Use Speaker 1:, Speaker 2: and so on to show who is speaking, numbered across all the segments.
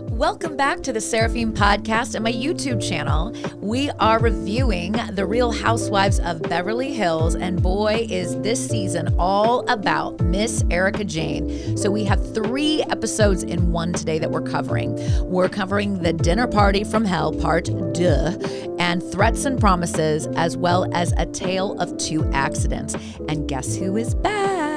Speaker 1: Welcome back to the Seraphiend podcast and my YouTube channel. We are reviewing The Real Housewives of Beverly Hills, and boy, is this season all about Miss Erika Jayne. So we have 3 episodes in one today that we're covering. We're covering the dinner party from hell, part 2, and threats and promises, as well as a tale of 2 accidents. And guess who is back?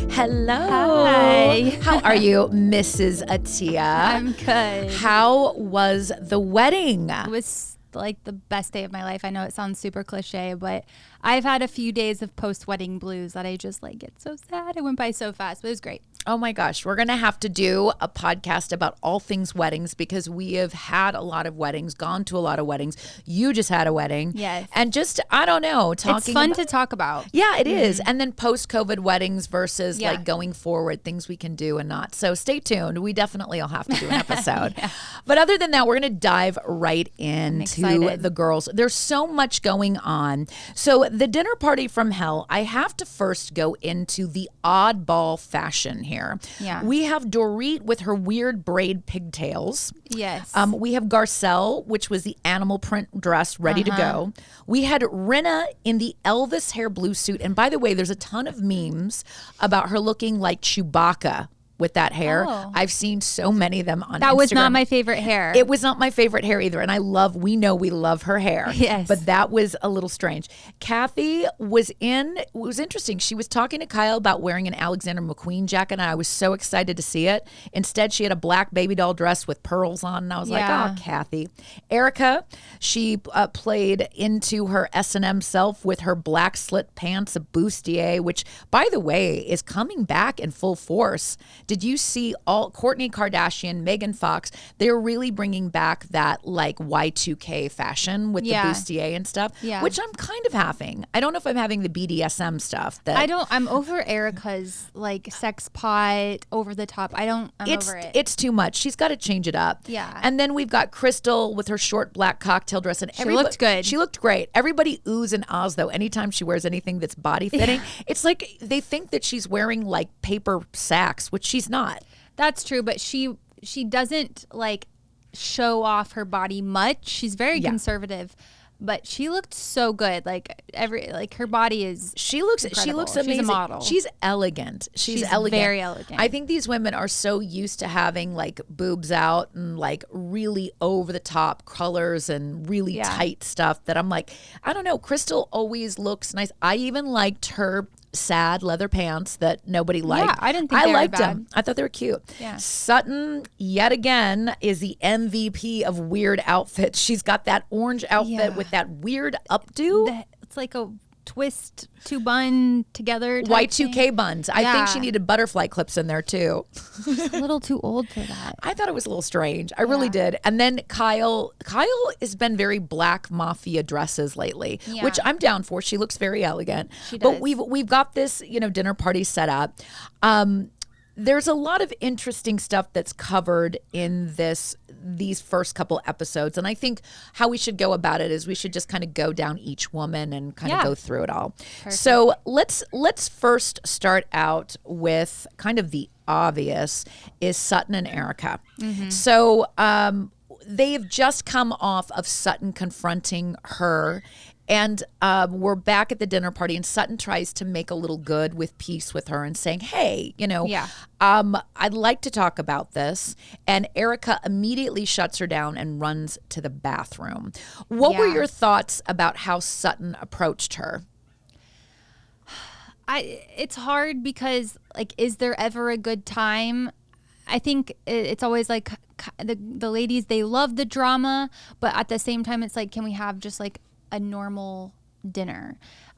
Speaker 1: Hello.
Speaker 2: Hi.
Speaker 1: How are you, Mrs. Atia?
Speaker 2: I'm good.
Speaker 1: How was the wedding?
Speaker 2: It was like the best day of my life. I know it sounds super cliche, but I've had a few days of post-wedding blues that I just like get so sad. It went by so fast, but it was great.
Speaker 1: Oh my gosh, we're going to have to do a podcast about all things weddings because we have had a lot of weddings, gone to a lot of weddings. You just had a wedding.
Speaker 2: Yes.
Speaker 1: And just, I don't know, talking
Speaker 2: It's fun to talk about.
Speaker 1: Yeah, it is. And then post-COVID weddings versus
Speaker 2: Yeah.
Speaker 1: like going forward, things we can do and not. So stay tuned. We definitely will have to do an episode.
Speaker 2: Yeah.
Speaker 1: But other than that, we're going to dive right into
Speaker 2: excited.
Speaker 1: the girls. There's so much going on. So the dinner party from hell, I have to first go into the oddball fashion here.
Speaker 2: Yeah.
Speaker 1: We have Dorit with her weird braid pigtails.
Speaker 2: Yes.
Speaker 1: We have Garcelle, which was the animal print dress ready to go. We had Rinna in the Elvis hair blue suit. And by the way, there's a ton of memes about her looking like Chewbacca with that hair.
Speaker 2: Oh.
Speaker 1: I've seen so many of them on
Speaker 2: that
Speaker 1: Instagram.
Speaker 2: was not my favorite hair.
Speaker 1: It was not my favorite hair either. And we know we love her hair.
Speaker 2: Yes.
Speaker 1: But that was a little strange. Kathy was it was interesting. She was talking to Kyle about wearing an Alexander McQueen jacket, and I was so excited to see it. Instead, she had a black baby doll dress with pearls on, and I was like, oh, Kathy. Erika, she played into her S&M self with her black slit pants, a bustier, which, by the way, is coming back in full force. Did you see all Kourtney Kardashian, Megan Fox? They're really bringing back that like Y2K fashion with the bustier and stuff, which I'm kind of having. I don't know if I'm having the BDSM stuff.
Speaker 2: I'm over Erica's like sex pot, over the top. I'm over it.
Speaker 1: It's too much. She's got to change it up.
Speaker 2: Yeah.
Speaker 1: And then we've got Crystal with her short black cocktail dress. And
Speaker 2: She looked good.
Speaker 1: She looked great. Everybody oohs and ahs though. Anytime she wears anything that's body fitting, it's like they think that she's wearing like paper sacks, which she's not.
Speaker 2: That's true, but she doesn't like show off her body much. She's very conservative, but she looked so good. Like her body is
Speaker 1: She looks
Speaker 2: incredible.
Speaker 1: amazing.
Speaker 2: She's a model.
Speaker 1: She's elegant. She's elegant.
Speaker 2: Very elegant.
Speaker 1: I think these women are so used to having like boobs out and like really over the top colors and really tight stuff that I'm like, I don't know. Crystal always looks nice. I even liked her sad leather pants that nobody liked.
Speaker 2: Yeah, I didn't think they were
Speaker 1: liked
Speaker 2: bad.
Speaker 1: them. I thought they were cute.
Speaker 2: Yeah.
Speaker 1: Sutton, yet again, is the MVP of weird outfits. She's got that orange outfit with that weird updo.
Speaker 2: It's like a twist 2 bun together type
Speaker 1: Y2K
Speaker 2: thing.
Speaker 1: buns. I think she needed butterfly clips in there too.
Speaker 2: She's a little too old for that.
Speaker 1: I thought it was a little strange. I really did. And then Kyle has been very black mafia dresses lately, which I'm down for. She looks very elegant.
Speaker 2: She does.
Speaker 1: But we've got this, dinner party set up. There's a lot of interesting stuff that's covered in these first couple episodes. And I think how we should go about it is we should just kind of go down each woman and kind of go through it all.
Speaker 2: Perfect.
Speaker 1: So let's first start out with kind of the obvious is Sutton and Erika. So they've just come off of Sutton confronting her. And we're back at the dinner party, and Sutton tries to make a little good with peace with her and saying, hey, I'd like to talk about this. And Erika immediately shuts her down and runs to the bathroom. What were your thoughts about how Sutton approached her?
Speaker 2: It's hard because, like, is there ever a good time? I think it's always like the ladies, they love the drama, but at the same time, it's like, can we have just like a normal dinner?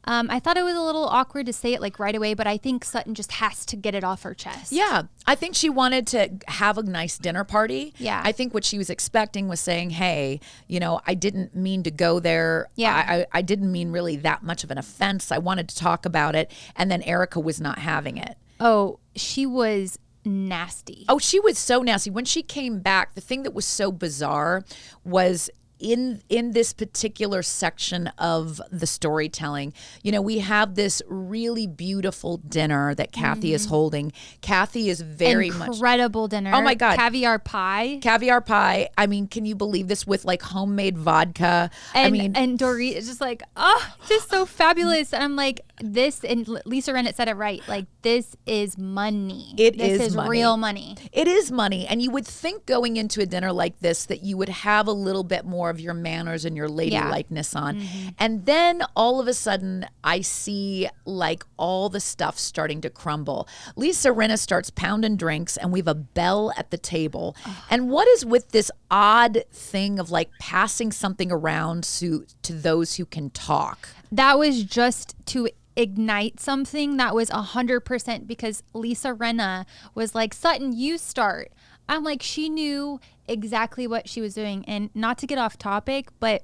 Speaker 2: I thought it was a little awkward to say it like right away, but I think Sutton just has to get it off her chest.
Speaker 1: Yeah, I think she wanted to have a nice dinner party.
Speaker 2: Yeah.
Speaker 1: I think what she was expecting was saying, hey, I didn't mean to go there.
Speaker 2: Yeah.
Speaker 1: I didn't mean really that much of an offense. I wanted to talk about it. And then Erika was not having it.
Speaker 2: Oh, she was nasty.
Speaker 1: Oh, she was so nasty. When she came back, the thing that was so bizarre was in this particular section of the storytelling, you know, we have this really beautiful dinner that Kathy is holding. Kathy is very
Speaker 2: incredible dinner.
Speaker 1: Oh my God.
Speaker 2: Caviar pie.
Speaker 1: I mean, can you believe this with like homemade vodka?
Speaker 2: And Dorit is just like, oh, just so fabulous. And I'm like, this, and Lisa Rennet said it right. Like, this is money. This is
Speaker 1: money.
Speaker 2: Real money.
Speaker 1: It is money. And you would think going into a dinner like this that you would have a little bit more of your manners and your ladylikeness on. And then all of a sudden I see like all the stuff starting to crumble. Lisa Rinna starts pounding drinks and we have a bell at the table. And what is with this odd thing of like passing something around to those who can talk?
Speaker 2: That was just to ignite something. That was 100% because Lisa Rinna was like, Sutton, you start. I'm like, she knew exactly what she was doing. And not to get off topic, but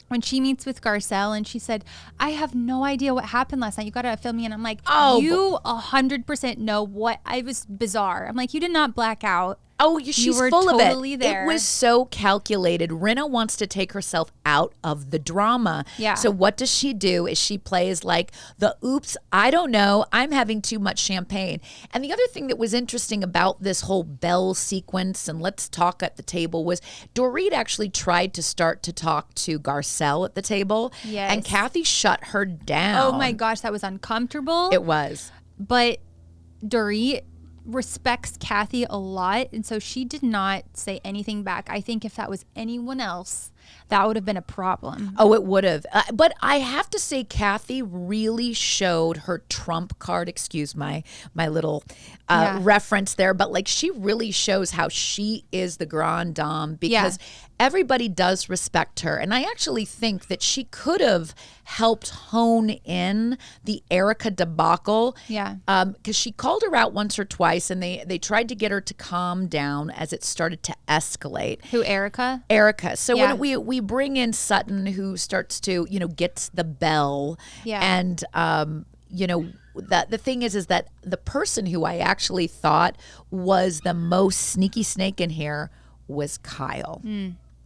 Speaker 2: when she meets with Garcelle and she said, I have no idea what happened last night. You got to fill me in. I'm like, you 100% know what. I was bizarre. I'm like, you did not black out.
Speaker 1: Oh, she's
Speaker 2: you were
Speaker 1: full
Speaker 2: totally
Speaker 1: of it.
Speaker 2: There.
Speaker 1: It was so calculated. Rinna wants to take herself out of the drama.
Speaker 2: Yeah.
Speaker 1: So what does she do? Is she plays like the oops, I don't know, I'm having too much champagne. And the other thing that was interesting about this whole bell sequence and let's talk at the table was Dorit actually tried to start to talk to Garcelle at the table.
Speaker 2: Yes.
Speaker 1: And Kathy shut her down.
Speaker 2: Oh my gosh, that was uncomfortable.
Speaker 1: It was.
Speaker 2: But Dorit respects Kathy a lot, and so she did not say anything back. I think if that was anyone else, that would have been a problem.
Speaker 1: Oh, it would have. But I have to say, Kathy really showed her trump card. Excuse my little reference there, but like she really shows how she is the grande dame because everybody does respect her. And I actually think that she could have helped hone in the Erica debacle.
Speaker 2: Yeah.
Speaker 1: Because she called her out once or twice and they tried to get her to calm down as it started to escalate.
Speaker 2: Who, Erica?
Speaker 1: Erica. So when we bring in Sutton, who starts to, gets the bell.
Speaker 2: Yeah.
Speaker 1: And, that the thing is that the person who I actually thought was the most sneaky snake in here was Kyle.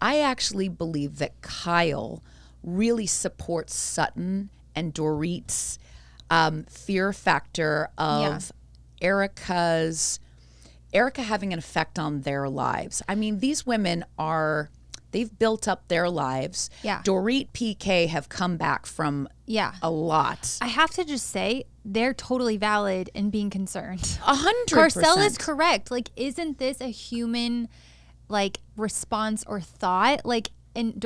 Speaker 1: I actually believe that Kyle really supports Sutton and Dorit's fear factor of Erica having an effect on their lives. I mean, these women they've built up their lives.
Speaker 2: Yeah.
Speaker 1: Dorit, PK have come back from a lot.
Speaker 2: I have to just say, they're totally valid in being concerned.
Speaker 1: 100%.
Speaker 2: Garcelle is correct. Like, isn't this a human, like, response or thought? Like, and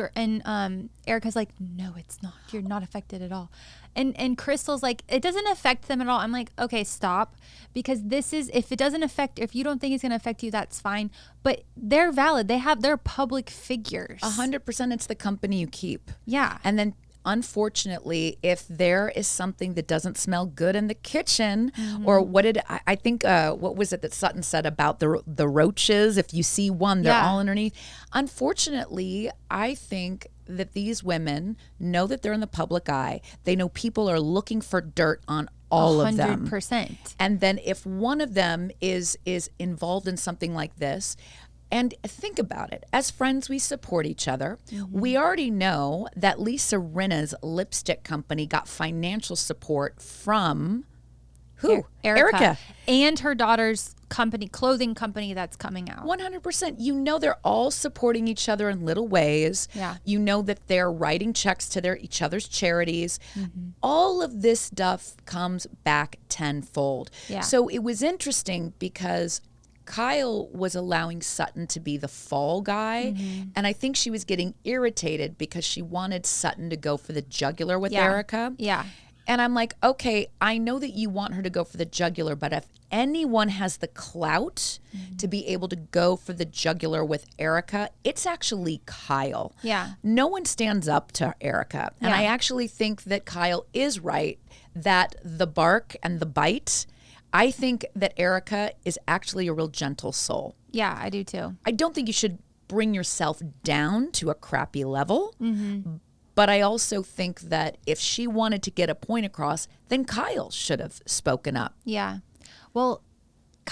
Speaker 2: Erica's like, no, it's not. You're not affected at all. And Crystal's like, it doesn't affect them at all. I'm like, okay, stop. Because if it doesn't affect, if you don't think it's going to affect you, that's fine. But they're valid. They're public figures.
Speaker 1: 100%. It's the company you keep.
Speaker 2: Yeah.
Speaker 1: And then, unfortunately, if there is something that doesn't smell good in the kitchen, or what was it that Sutton said about the roaches? If you see one, they're all underneath. Unfortunately, I think that these women know that they're in the public eye. They know people are looking for dirt on all of them.
Speaker 2: 100%.
Speaker 1: And then if one of them is involved in something like this, and think about it. As friends, we support each other. We already know that Lisa Rinna's lipstick company got financial support from who? Erica.
Speaker 2: And her daughter's clothing company that's coming out.
Speaker 1: 100%. You know they're all supporting each other in little ways.
Speaker 2: Yeah.
Speaker 1: You know that they're writing checks to each other's charities. All of this stuff comes back tenfold.
Speaker 2: Yeah.
Speaker 1: So it was interesting because Kyle was allowing Sutton to be the fall guy. And I think she was getting irritated because she wanted Sutton to go for the jugular with Erica.
Speaker 2: Yeah.
Speaker 1: And I'm like, okay, I know that you want her to go for the jugular, but if anyone has the clout to be able to go for the jugular with Erica, it's actually Kyle.
Speaker 2: Yeah.
Speaker 1: No one stands up to Erica. And I actually think that Kyle is right, that the bark and the bite, I think that Erica is actually a real gentle soul.
Speaker 2: Yeah, I do too.
Speaker 1: I don't think you should bring yourself down to a crappy level. But I also think that if she wanted to get a point across, then Kyle should have spoken up.
Speaker 2: Yeah. Well,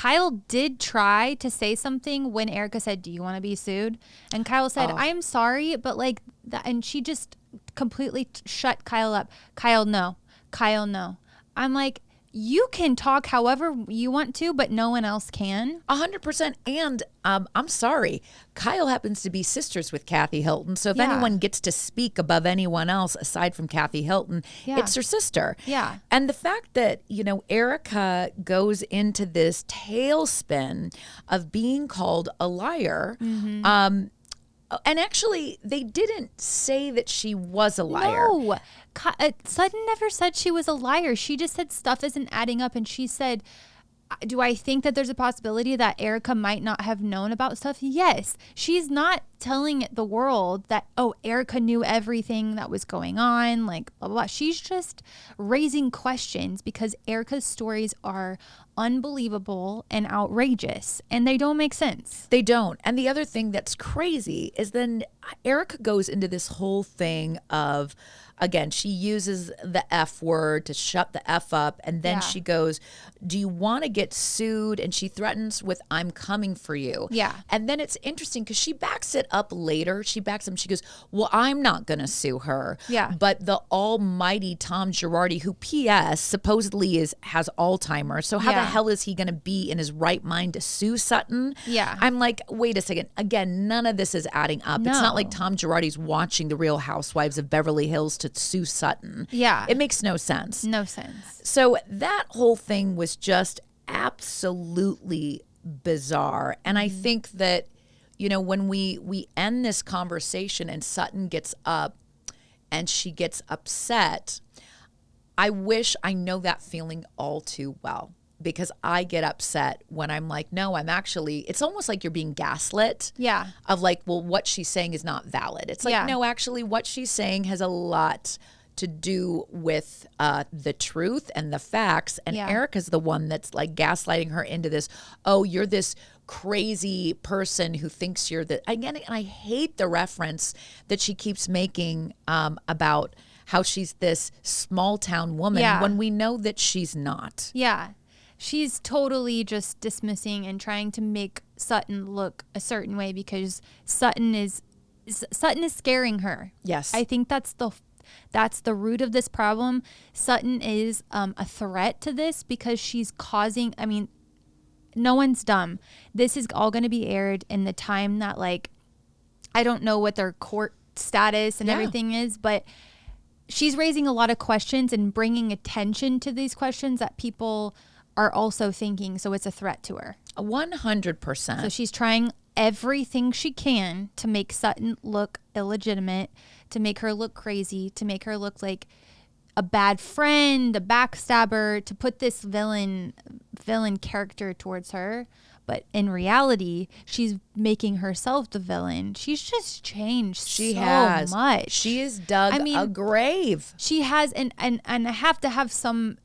Speaker 2: Kyle did try to say something when Erica said, "Do you want to be sued?" And Kyle said, "I am sorry, but like that," and she just completely shut Kyle up. Kyle, no. Kyle, no. I'm like, you can talk however you want to, but no one else can.
Speaker 1: 100%. And I'm sorry, Kyle happens to be sisters with Kathy Hilton. So if anyone gets to speak above anyone else aside from Kathy Hilton, it's her sister.
Speaker 2: Yeah.
Speaker 1: And the fact that, Erica goes into this tailspin of being called a liar. And actually, they didn't say that she was a liar.
Speaker 2: No. Sutton never said she was a liar. She just said stuff isn't adding up. And she said, do I think that there's a possibility that Erica might not have known about stuff? Yes. She's not telling the world that, Erica knew everything that was going on, like blah, blah, blah. She's just raising questions because Erica's stories are unbelievable and outrageous, and they don't make sense.
Speaker 1: They don't. And the other thing that's crazy is then Erica goes into this whole thing of, again, she uses the F word to shut the F up. And then she goes, do you want to get sued? And she threatens with, I'm coming for you.
Speaker 2: Yeah.
Speaker 1: And then it's interesting because she backs it up later. She backs him. She goes, well, I'm not going to sue her.
Speaker 2: Yeah.
Speaker 1: But the almighty Tom Girardi, who P.S. supposedly has Alzheimer's. So how the hell is he going to be in his right mind to sue Sutton?
Speaker 2: Yeah.
Speaker 1: I'm like, wait a second. Again, none of this is adding up.
Speaker 2: No.
Speaker 1: It's not like Tom Girardi's watching the Real Housewives of Beverly Hills to sue Sutton.
Speaker 2: Yeah.
Speaker 1: It makes no sense.
Speaker 2: No sense.
Speaker 1: So that whole thing was just absolutely bizarre. And I think that, when we end this conversation and Sutton gets up and she gets upset, I know that feeling all too well. Because I get upset when I'm like, no, it's almost like you're being gaslit.
Speaker 2: Yeah.
Speaker 1: Of like, well, what she's saying is not valid. It's like, no, actually what she's saying has a lot to do with the truth and the facts. And Erica's the one that's like gaslighting her into this, you're this crazy person who thinks you're again, and I hate the reference that she keeps making about how she's this small town woman when we know that she's not.
Speaker 2: Yeah. She's totally just dismissing and trying to make Sutton look a certain way because Sutton is scaring her.
Speaker 1: Yes.
Speaker 2: I think that's the root of this problem. Sutton is a threat to this because she's causing, no one's dumb. This is all going to be aired in the time that, like, I don't know what their court status and everything is, but she's raising a lot of questions and bringing attention to these questions that people are also thinking, so it's a threat to her.
Speaker 1: 100%.
Speaker 2: So she's trying everything she can to make Sutton look illegitimate, to make her look crazy, to make her look like a bad friend, a backstabber, to put this villain character towards her. But in reality, she's making herself the villain. She's just changed so much.
Speaker 1: She has dug a grave.
Speaker 2: She has, and I have to have some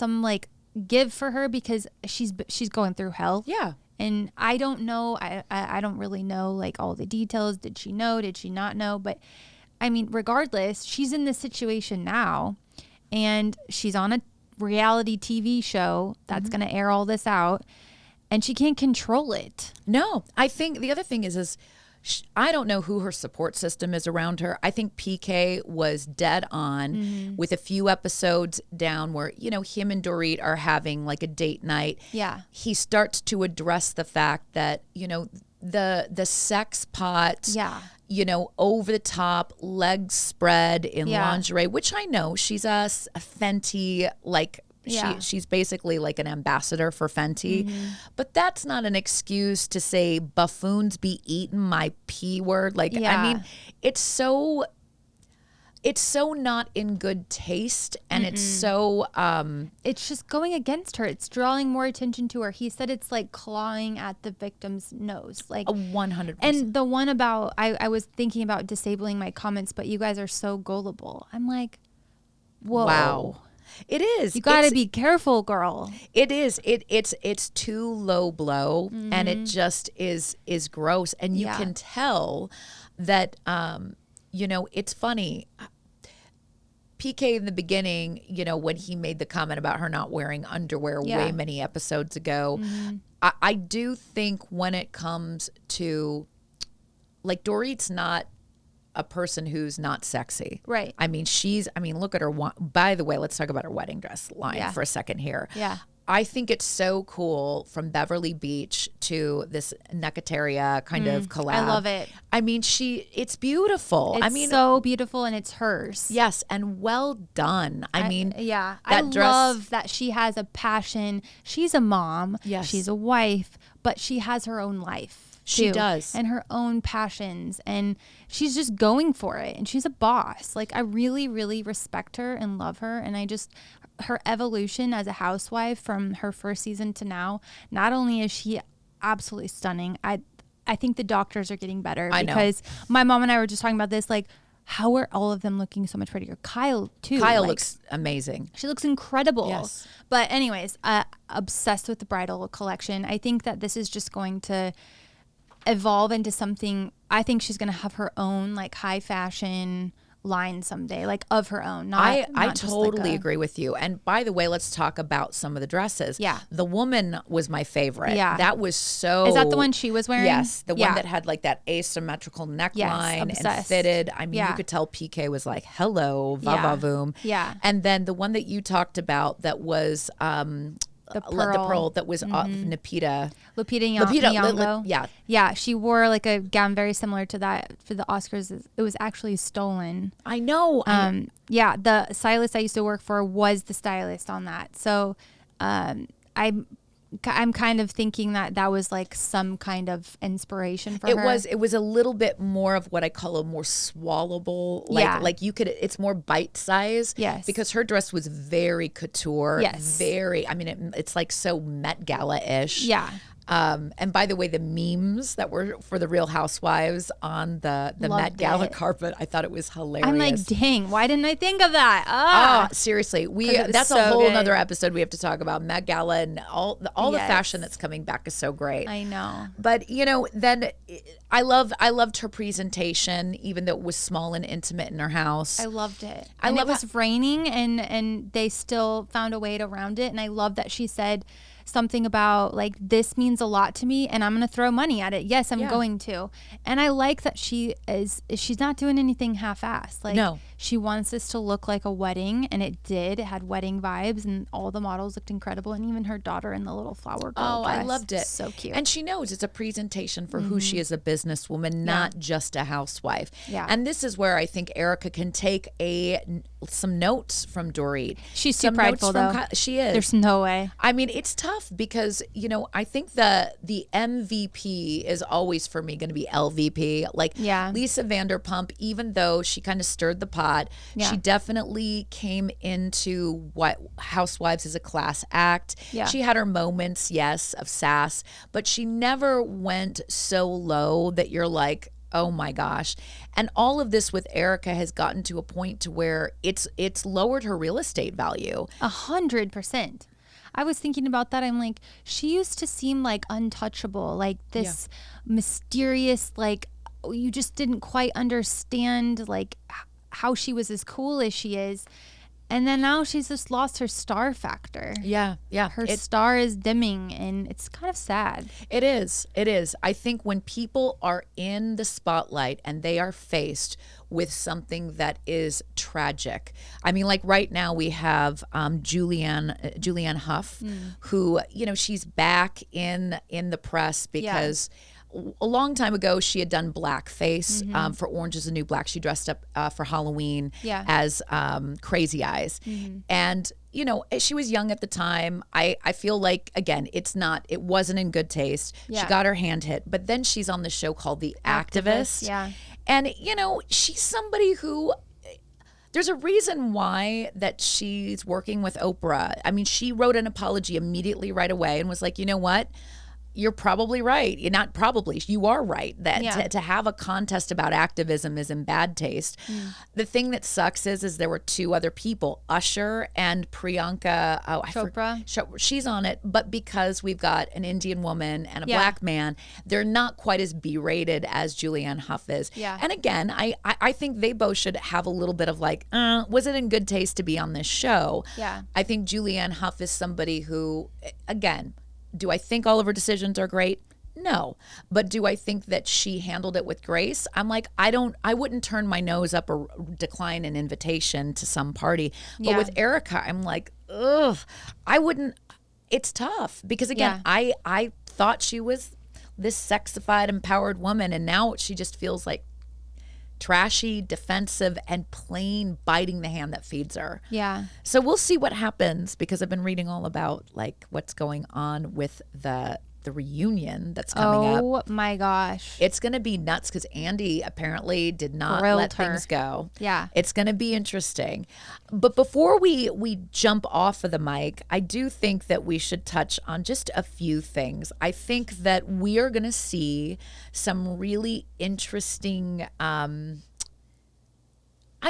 Speaker 2: like give for her because she's going through hell.
Speaker 1: Yeah.
Speaker 2: And I don't know. I don't really know like all the details. Did she know? Did she not know? But regardless, she's in this situation now, and she's on a reality TV show that's going to air all this out, and she can't control it.
Speaker 1: No, I think the other thing is I don't know who her support system is around her. I think PK was dead on with a few episodes down where, him and Dorit are having like a date night.
Speaker 2: Yeah.
Speaker 1: He starts to address the fact that, the sex pot, over the top, legs spread in lingerie, which I know she's a Fenty, like, she's basically like an ambassador for Fenty. But that's not an excuse to say buffoons be eating my P word. Like, it's so not in good taste, and it's so
Speaker 2: it's just going against her. It's drawing more attention to her. He said it's like clawing at the victim's nose, like
Speaker 1: 100%.
Speaker 2: And the one about I was thinking about disabling my comments, but you guys are so gullible. I'm like, whoa.
Speaker 1: Wow. It is.
Speaker 2: You got to be careful, girl.
Speaker 1: It is. It's too low blow, and it just is gross. And you can tell that it's funny. PK in the beginning, when he made the comment about her not wearing underwear way many episodes ago, I do think when it comes to, like, Dorit's not a person who's not sexy.
Speaker 2: Right.
Speaker 1: I mean, look at her. By the way, let's talk about her wedding dress line for a second here.
Speaker 2: Yeah.
Speaker 1: I think it's so cool from Beverly Beach to this Necataria kind of collab.
Speaker 2: I love it.
Speaker 1: I mean, it's beautiful.
Speaker 2: It's so beautiful, and it's hers.
Speaker 1: Yes, and well done.
Speaker 2: I love that she has a passion. She's a mom.
Speaker 1: Yes.
Speaker 2: She's a wife, but she has her own life.
Speaker 1: She
Speaker 2: too,
Speaker 1: does.
Speaker 2: And her own passions, and she's just going for it, and she's a boss. Like, I really, really respect her and love her, and her evolution as a housewife from her first season to now, not only is she absolutely stunning, I think the doctors are getting better. Because my mom and I were just talking about this, like, how are all of them looking so much prettier? Kyle too.
Speaker 1: Kyle looks amazing.
Speaker 2: She looks incredible.
Speaker 1: Yes.
Speaker 2: But anyways, obsessed with the bridal collection. I think that this is just going to evolve into something. I think she's going to have her own, like, high fashion line someday, like, of her own.
Speaker 1: I totally agree with you. And by the way, let's talk about some of the dresses.
Speaker 2: Yeah.
Speaker 1: The woman was my favorite.
Speaker 2: Yeah.
Speaker 1: That was so.
Speaker 2: Is that the one she was wearing?
Speaker 1: Yes. The one that had, like, that asymmetrical neckline and fitted. I mean, you could tell PK was like, hello, va-va-voom.
Speaker 2: Yeah.
Speaker 1: And then the one that you talked about that was
Speaker 2: the pearl
Speaker 1: that was Lupita
Speaker 2: Nyong'o.
Speaker 1: Yeah.
Speaker 2: Yeah, she wore, like, a gown very similar to that for the Oscars. It was actually stolen.
Speaker 1: I know.
Speaker 2: Yeah, the stylist I used to work for was the stylist on that. So I'm kind of thinking that was, like, some kind of inspiration for her.
Speaker 1: It was a little bit more of what I call a more swallowable, like you could, it's more bite size.
Speaker 2: Yes.
Speaker 1: Because her dress was very couture.
Speaker 2: Yes.
Speaker 1: Very, I mean, it's like so Met Gala-ish.
Speaker 2: Yeah.
Speaker 1: And by the way, the memes that were for the Real Housewives on the Met Gala carpet, I thought it was hilarious.
Speaker 2: I'm like, dang, why didn't I think of that?
Speaker 1: Oh, seriously. That's
Speaker 2: so
Speaker 1: a whole
Speaker 2: good.
Speaker 1: Another episode we have to talk about. Met Gala and all the fashion that's coming back is so great.
Speaker 2: I know.
Speaker 1: But, then I loved her presentation, even though it was small and intimate in her house.
Speaker 2: I loved it. And it was raining, and they still found a way around it. And I love that she said something about, like, this means a lot to me and I'm going to throw money at it. Yes, I'm going to. And I like that she's not doing anything half-assed. Like,
Speaker 1: no.
Speaker 2: She wants this to look like a wedding, and it did. It had wedding vibes, and all the models looked incredible, and even her daughter in the little flower girl dress.
Speaker 1: I loved it.
Speaker 2: So cute.
Speaker 1: And she knows it's a presentation for who she is, a businesswoman, not just a housewife.
Speaker 2: Yeah.
Speaker 1: And this is where I think Erica can take some notes from Dorit.
Speaker 2: She's too prideful, though.
Speaker 1: She is.
Speaker 2: There's no way.
Speaker 1: I mean, it's tough because, I think the MVP is always for me going to be LVP. Like, Lisa Vanderpump, even though she kind of stirred the pot, she definitely came into what Housewives is a class act.
Speaker 2: Yeah.
Speaker 1: She had her moments, yes, of sass, but she never went so low that you're like, oh my gosh. And all of this with Erica has gotten to a point to where it's lowered her real estate value.
Speaker 2: 100%. I was thinking about that. I'm like, she used to seem like untouchable, like this mysterious, like, you just didn't quite understand, like, how she was as cool as she is. And then now she's just lost her star factor.
Speaker 1: Yeah.
Speaker 2: Her star is dimming, and it's kind of sad.
Speaker 1: It is. I think when people are in the spotlight and they are faced with something that is tragic. I mean, like right now we have Julianne Hough, who, she's back in the press because a long time ago, she had done blackface for Orange is the New Black. She dressed up for Halloween as Crazy Eyes. And, she was young at the time. I feel like, again, it wasn't in good taste.
Speaker 2: Yeah.
Speaker 1: She got her hand hit. But then she's on the show called The Activist.
Speaker 2: Yeah.
Speaker 1: And, she's somebody who... There's a reason why that she's working with Oprah. I mean, she wrote an apology immediately right away and was like, you know what? You're probably right. You're not probably. You are right that to have a contest about activism is in bad taste. The thing that sucks is there were two other people, Usher and Priyanka
Speaker 2: Chopra.
Speaker 1: She's on it, but because we've got an Indian woman and a black man, they're not quite as berated as Julianne Hough is.
Speaker 2: Yeah.
Speaker 1: And again, I think they both should have a little bit of like, was it in good taste to be on this show?
Speaker 2: Yeah.
Speaker 1: I think Julianne Hough is somebody who, again, Do I think all of her decisions are great? No. But do I think that she handled it with grace? I'm like, I wouldn't turn my nose up or decline an invitation to some party. But
Speaker 2: Yeah.
Speaker 1: with Erica, I'm like, ugh, I wouldn't. It's tough because again, I thought she was this sexified, empowered woman, and now she just feels like trashy, defensive, and plain biting the hand that feeds her.
Speaker 2: Yeah.
Speaker 1: So we'll see what happens because I've been reading all about like what's going on with the reunion that's coming up.
Speaker 2: Oh my gosh.
Speaker 1: It's going to be nuts because Andy apparently did not
Speaker 2: Grilled
Speaker 1: let
Speaker 2: her.
Speaker 1: things go.
Speaker 2: Yeah.
Speaker 1: It's going to be interesting. But before we jump off of the mic, I do think that we should touch on just a few things. I think that we are going to see some really interesting I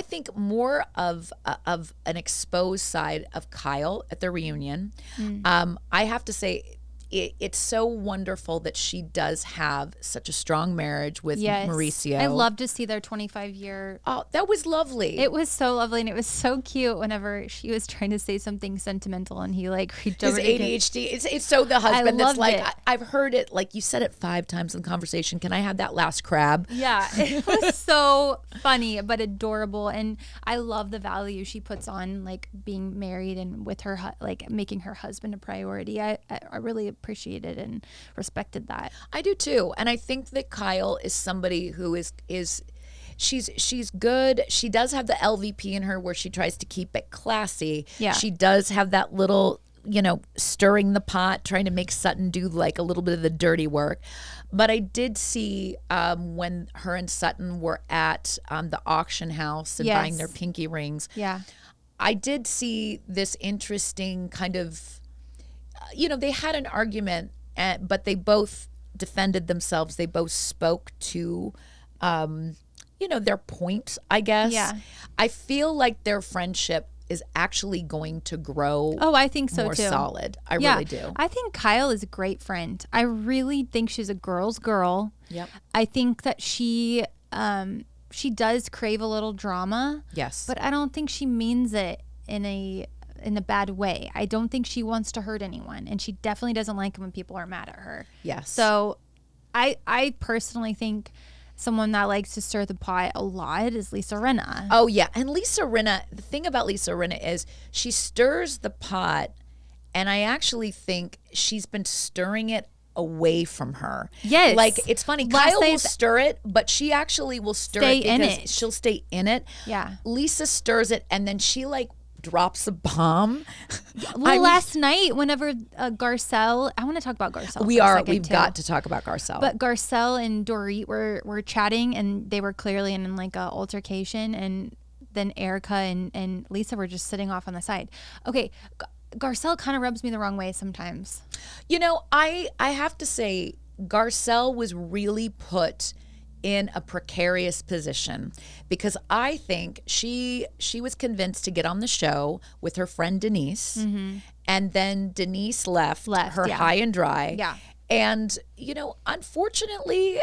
Speaker 1: think more of an exposed side of Kyle at the reunion. I have to say, it's so wonderful that she does have such a strong marriage with Mauricio.
Speaker 2: I love to see their 25-year.
Speaker 1: Oh, that was lovely.
Speaker 2: It was so lovely, and it was so cute whenever she was trying to say something sentimental, and he like reached
Speaker 1: His
Speaker 2: over to
Speaker 1: ADHD. It's so the husband that's
Speaker 2: loved
Speaker 1: like,
Speaker 2: it.
Speaker 1: I've heard it, like you said it 5 times in conversation. Can I have that last crab?
Speaker 2: Yeah, it was so funny but adorable, and I love the value she puts on like being married and with her like making her husband a priority. I really appreciated and respected that.
Speaker 1: I do too, and I think that Kyle is somebody who is she's good. She does have the LVP in her where she tries to keep it classy.
Speaker 2: Yeah.
Speaker 1: She does have that little, stirring the pot, trying to make Sutton do like a little bit of the dirty work. But I did see when her and Sutton were at the auction house and buying their pinky rings.
Speaker 2: Yeah.
Speaker 1: I did see this interesting kind of, they had an argument, but they both defended themselves. They both spoke to, their point, I guess.
Speaker 2: Yeah.
Speaker 1: I feel like their friendship is actually going to grow.
Speaker 2: Oh, I think so
Speaker 1: more
Speaker 2: too.
Speaker 1: solid. I really do.
Speaker 2: I think Kyle is a great friend. I really think she's a girl's girl.
Speaker 1: Yep.
Speaker 2: I think that she does crave a little drama.
Speaker 1: Yes.
Speaker 2: But I don't think she means it in a bad way. I don't think she wants to hurt anyone, and she definitely doesn't like it when people are mad at her.
Speaker 1: Yes.
Speaker 2: So I personally think someone that likes to stir the pot a lot is Lisa Rinna.
Speaker 1: Oh, yeah. And Lisa Rinna, the thing about Lisa Rinna is she stirs the pot, and I actually think she's been stirring it away from her.
Speaker 2: Yes.
Speaker 1: Like, it's funny. Kyle will stir it, but she actually will stir it because she'll stay in it.
Speaker 2: Yeah.
Speaker 1: Lisa stirs it, and then she, like, drops a bomb.
Speaker 2: Well, last night, whenever Garcelle, I want to talk about Garcelle.
Speaker 1: We've got to talk about Garcelle.
Speaker 2: But Garcelle and Dorit were chatting, and they were clearly in like a altercation, and then Erica and Lisa were just sitting off on the side. Okay, Garcelle kind of rubs me the wrong way sometimes.
Speaker 1: I have to say, Garcelle was really put in a precarious position because I think she was convinced to get on the show with her friend Denise, and then Denise left her high and dry.
Speaker 2: Yeah.
Speaker 1: And, unfortunately,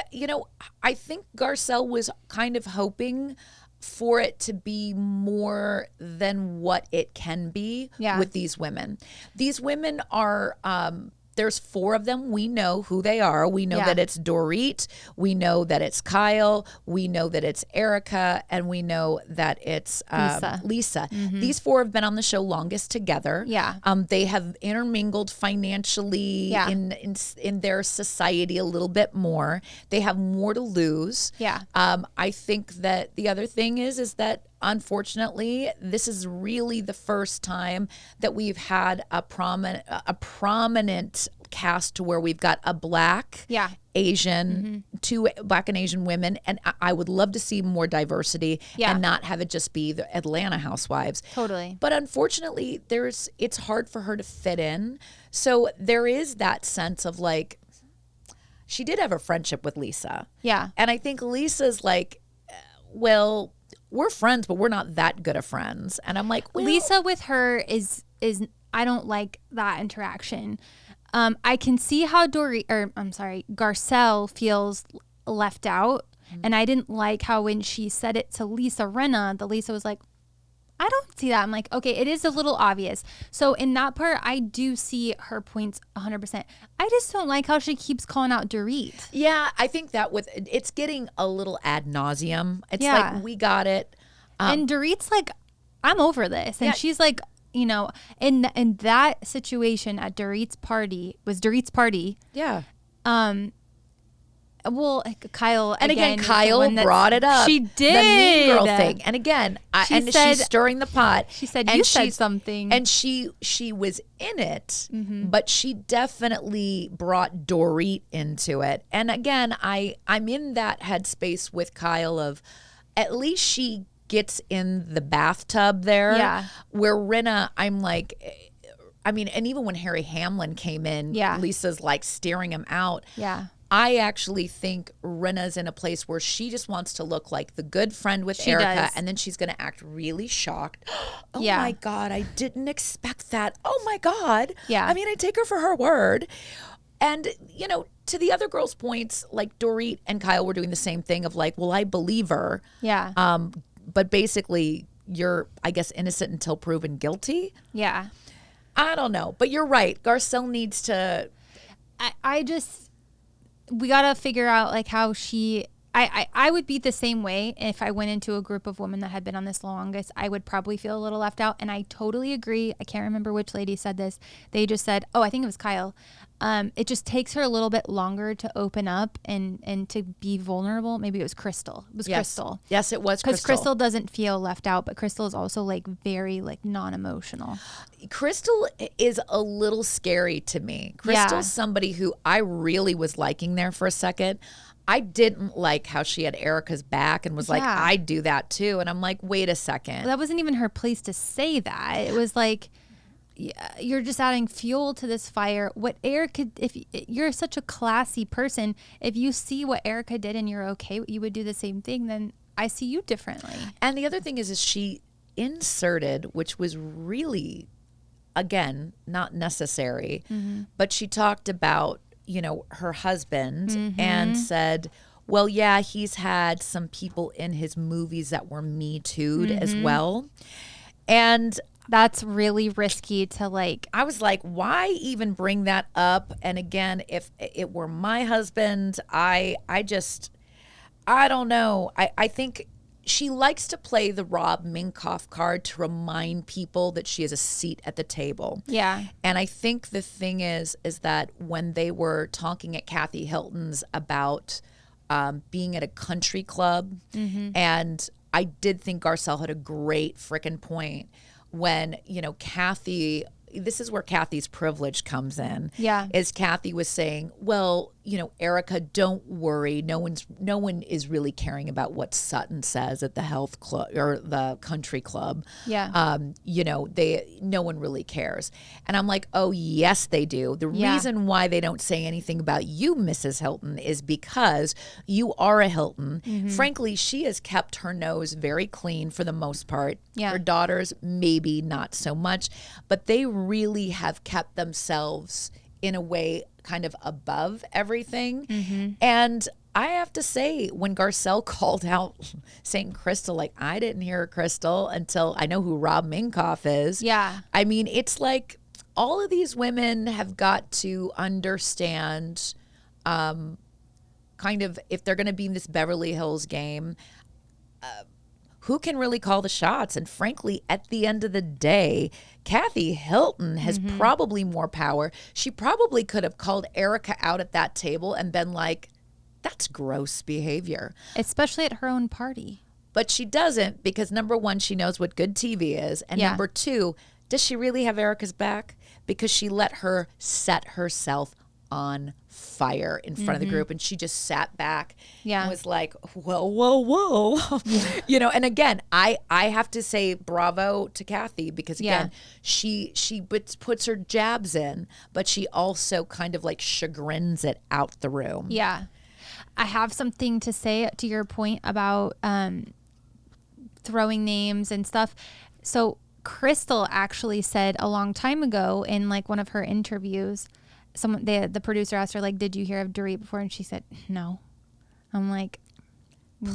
Speaker 1: I think Garcelle was kind of hoping for it to be more than what it can be with these women. These women are there's 4 of them. We know who they are. We know that it's Dorit. We know that it's Kyle. We know that it's Erica. And we know that it's Lisa. Mm-hmm. These 4 have been on the show longest together.
Speaker 2: Yeah.
Speaker 1: They have intermingled financially in their society a little bit more. They have more to lose.
Speaker 2: Yeah.
Speaker 1: I think that the other thing is that unfortunately, this is really the first time that we've had a prominent cast to where we've got a black, Asian, 2 black and Asian women, and I would love to see more diversity and not have it just be the Atlanta housewives.
Speaker 2: Totally.
Speaker 1: But unfortunately, it's hard for her to fit in. So there is that sense of like, she did have a friendship with Lisa.
Speaker 2: Yeah.
Speaker 1: And I think Lisa's like, well, we're friends, but we're not that good of friends. And I'm like, well,
Speaker 2: Lisa with her is I don't like that interaction. I can see how Garcelle feels left out. And I didn't like how when she said it to Lisa Rinna, Lisa was like, I don't see that. I'm like, okay, it is a little obvious. So in that part, I do see her points 100%. I just don't like how she keeps calling out Dorit.
Speaker 1: Yeah, I think that it's getting a little ad nauseum. It's
Speaker 2: Yeah.
Speaker 1: like, we got it.
Speaker 2: And Dorit's like, I'm over this. And
Speaker 1: Yeah.
Speaker 2: she's like, you know, in that situation at Dorit's party,
Speaker 1: Yeah.
Speaker 2: well, Kyle,
Speaker 1: And again,
Speaker 2: is the
Speaker 1: Kyle
Speaker 2: one that-
Speaker 1: brought it up.
Speaker 2: She did.
Speaker 1: The mean girl thing. And again, she's stirring the pot.
Speaker 2: She said,
Speaker 1: and
Speaker 2: you said something.
Speaker 1: And she was in it, but she definitely brought Dorit into it. And again, I'm in that headspace with Kyle of, at least she gets in the bathtub there.
Speaker 2: Yeah.
Speaker 1: Where Rinna, I'm like, I mean, and even when Harry Hamlin came in,
Speaker 2: Yeah.
Speaker 1: Lisa's like steering him out.
Speaker 2: Yeah.
Speaker 1: I actually think Rinna's in a place where she just wants to look like the good friend with
Speaker 2: She
Speaker 1: Erica,
Speaker 2: does.
Speaker 1: and then she's going to act really shocked. Oh
Speaker 2: Yeah.
Speaker 1: my God, I didn't expect that. Oh my God.
Speaker 2: Yeah.
Speaker 1: I mean, I take her for her word. And, you know, to the other girls' points, like Dorit and Kyle were doing the same thing of like, well, I believe her.
Speaker 2: Yeah.
Speaker 1: But basically, you're, I guess, innocent until proven guilty.
Speaker 2: Yeah.
Speaker 1: I don't know. But you're right. Garcelle needs to.
Speaker 2: I just, we got to figure out like how I would be the same way if I went into a group of women that had been on this longest. I would probably feel a little left out. And I totally agree. I can't remember which lady said this. They just said, oh, I think it was Kyle. It just takes her a little bit longer to open up and to be vulnerable. Maybe it was Crystal. It was
Speaker 1: Yes.
Speaker 2: Crystal.
Speaker 1: Yes, it was
Speaker 2: Because
Speaker 1: Crystal.
Speaker 2: Crystal doesn't feel left out, but Crystal is also like very like non-emotional.
Speaker 1: Crystal is a little scary to me. Crystal's somebody who I really was liking there for a second. I didn't like how she had Erica's back and was like,
Speaker 2: Yeah.
Speaker 1: I'd do that too. And I'm like, wait a second.
Speaker 2: That wasn't even her place to say that. It was like, yeah, you're just adding fuel to this fire. What Erica, if you're such a classy person, if you see what Erica did and you're okay, you would do the same thing, then I see you differently.
Speaker 1: And the other thing is she inserted, which was really, again, not necessary, but she talked about, you know, her husband and said, well, yeah, he's had some people in his movies that were Me Too'd as well. And
Speaker 2: That's really risky to like.
Speaker 1: I was like, why even bring that up? And again, if it were my husband, I don't know. I think she likes to play the Rhobh Minkoff card to remind people that she has a seat at the table.
Speaker 2: Yeah.
Speaker 1: And I think the thing is that when they were talking at Kathy Hilton's about being at a country club, and I did think Garcelle had a great frickin' point when, you know, Kathy, this is where Kathy's privilege comes in.
Speaker 2: Yeah.
Speaker 1: Is Kathy was saying, well, you know, Erica, don't worry. No one is really caring about what Sutton says at the health club or the country club.
Speaker 2: Yeah.
Speaker 1: You know, no one really cares. And I'm like, oh yes, they do. The
Speaker 2: Yeah.
Speaker 1: reason why they don't say anything about you, Mrs. Hilton, is because you are a Hilton. Frankly, she has kept her nose very clean for the most part.
Speaker 2: Yeah.
Speaker 1: Her daughters, maybe not so much, but they really have kept themselves in a way kind of above everything. And I have to say, when Garcelle called out St. Crystal, like, I didn't hear Crystal until I know who Rhobh Minkoff is.
Speaker 2: Yeah.
Speaker 1: I mean, it's like all of these women have got to understand kind of if they're going to be in this Beverly Hills game, who can really call the shots? And frankly, at the end of the day, Kathy Hilton has probably more power. She probably could have called Erica out at that table and been like, that's gross behavior.
Speaker 2: Especially at her own party.
Speaker 1: But she doesn't because, number one, she knows what good TV is. And
Speaker 2: Yeah.
Speaker 1: number two, does she really have Erica's back? Because she let her set herself on fire in front of the group, and she just sat back
Speaker 2: Yeah.
Speaker 1: and was like, whoa. You know, and again, I have to say bravo to Kathy because again, she puts her jabs in, but she also kind of like chagrins it out the room.
Speaker 2: Yeah. I have something to say to your point about throwing names and stuff. So Crystal actually said a long time ago in like one of her interviews, the producer asked her like, did you hear of Dorit before? And she said, no. I'm like, okay.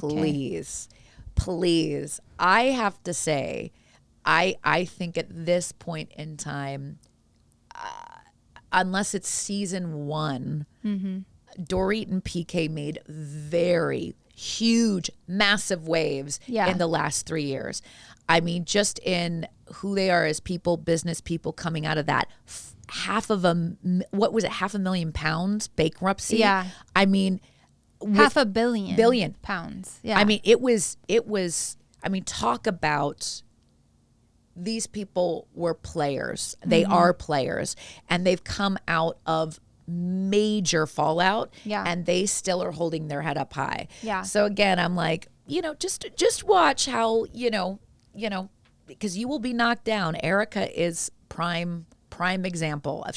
Speaker 1: Please. I have to say, I think at this point in time, unless it's season 1, Dorit and PK made very huge, massive waves in the last 3 years. I mean, just in who they are as people, business people coming out of that. Half of them, what was it, £500,000 bankruptcy?
Speaker 2: Yeah.
Speaker 1: I mean,
Speaker 2: $500 million pounds. Yeah.
Speaker 1: I mean, it was, I mean, talk about, these people were players. They are players, and they've come out of major fallout, and they still are holding their head up high.
Speaker 2: Yeah.
Speaker 1: So again, I'm like, just watch how, because you will be knocked down. Erica is prime example of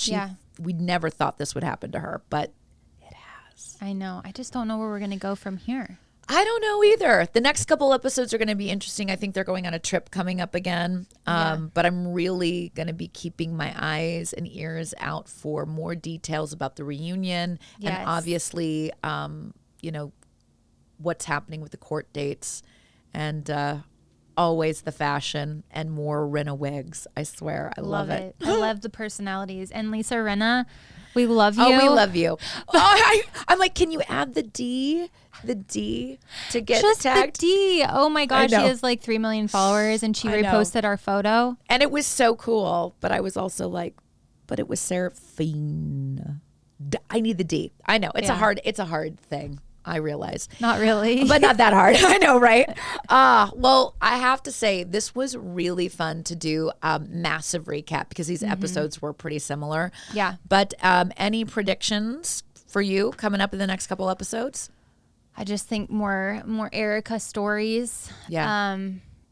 Speaker 1: we never thought this would happen to her, but it has.
Speaker 2: I know. I just don't know where we're going to go from here.
Speaker 1: I don't know either. The next couple episodes are going to be interesting. I think they're going on a trip coming up again. But I'm really going to be keeping my eyes and ears out for more details about the reunion.
Speaker 2: Yes.
Speaker 1: And obviously, what's happening with the court dates, and always the fashion and more Rinna wigs. I swear. I love it.
Speaker 2: I love the personalities. And Lisa Rinna, we love you.
Speaker 1: Oh, we love you. I'm like, can you add the D to get
Speaker 2: just
Speaker 1: tagged?
Speaker 2: The D. Oh my gosh, she has like 3 million followers, and she reposted our photo.
Speaker 1: And it was so cool. But I was also like, but it was Seraphine. I need the D. I know it's a hard thing. I realize.
Speaker 2: Not really.
Speaker 1: But not that hard. I know, right? Well, I have to say, this was really fun to do a massive recap, because these episodes were pretty similar.
Speaker 2: Yeah.
Speaker 1: But any predictions for you coming up in the next couple episodes?
Speaker 2: I just think more Erica stories.
Speaker 1: Yeah.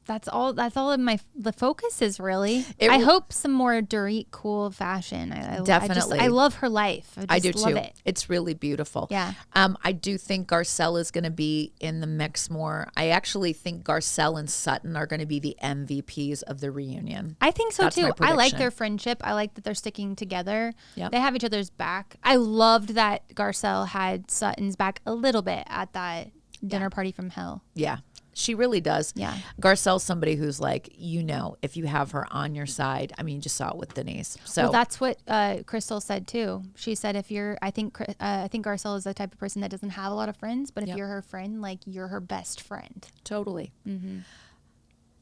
Speaker 2: That's all of the focus is really. I hope some more Dorit cool fashion.
Speaker 1: Definitely.
Speaker 2: I love her life.
Speaker 1: I do
Speaker 2: love
Speaker 1: too.
Speaker 2: it.
Speaker 1: It's really beautiful.
Speaker 2: Yeah.
Speaker 1: I do think Garcelle is going to be in the mix more. I actually think Garcelle and Sutton are going to be the MVPs of the reunion.
Speaker 2: I think so
Speaker 1: That's
Speaker 2: too.
Speaker 1: my
Speaker 2: I like
Speaker 1: prediction.
Speaker 2: their friendship. I like that they're sticking together.
Speaker 1: Yep.
Speaker 2: They have each other's back. I loved that Garcelle had Sutton's back a little bit at that dinner party from hell.
Speaker 1: Yeah. She really does.
Speaker 2: Yeah.
Speaker 1: Garcelle's somebody who's like, if you have her on your side. I mean, you just saw it with Denise. So
Speaker 2: well, that's what Crystal said too. She said, I think Garcelle is the type of person that doesn't have a lot of friends, but if you're her friend, like, you're her best friend.
Speaker 1: Totally.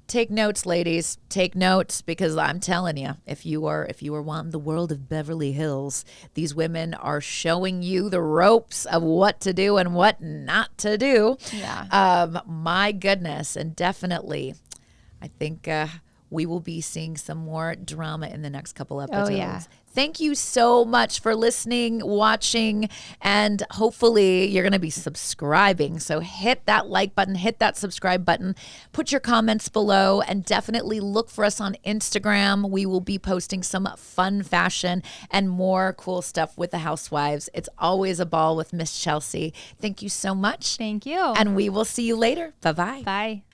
Speaker 1: Take notes, ladies. Take notes, because I'm telling you, if you are wanting the world of Beverly Hills, these women are showing you the ropes of what to do and what not to do.
Speaker 2: Yeah.
Speaker 1: My goodness, and definitely, I think we will be seeing some more drama in the next couple episodes.
Speaker 2: Oh, yeah.
Speaker 1: Thank you so much for listening, watching, and hopefully you're going to be subscribing. So hit that like button, hit that subscribe button, put your comments below, and definitely look for us on Instagram. We will be posting some fun fashion and more cool stuff with the Housewives. It's always a ball with Miss Chelsea. Thank you so much.
Speaker 2: Thank you.
Speaker 1: And we will see you later. Bye-bye.
Speaker 2: Bye.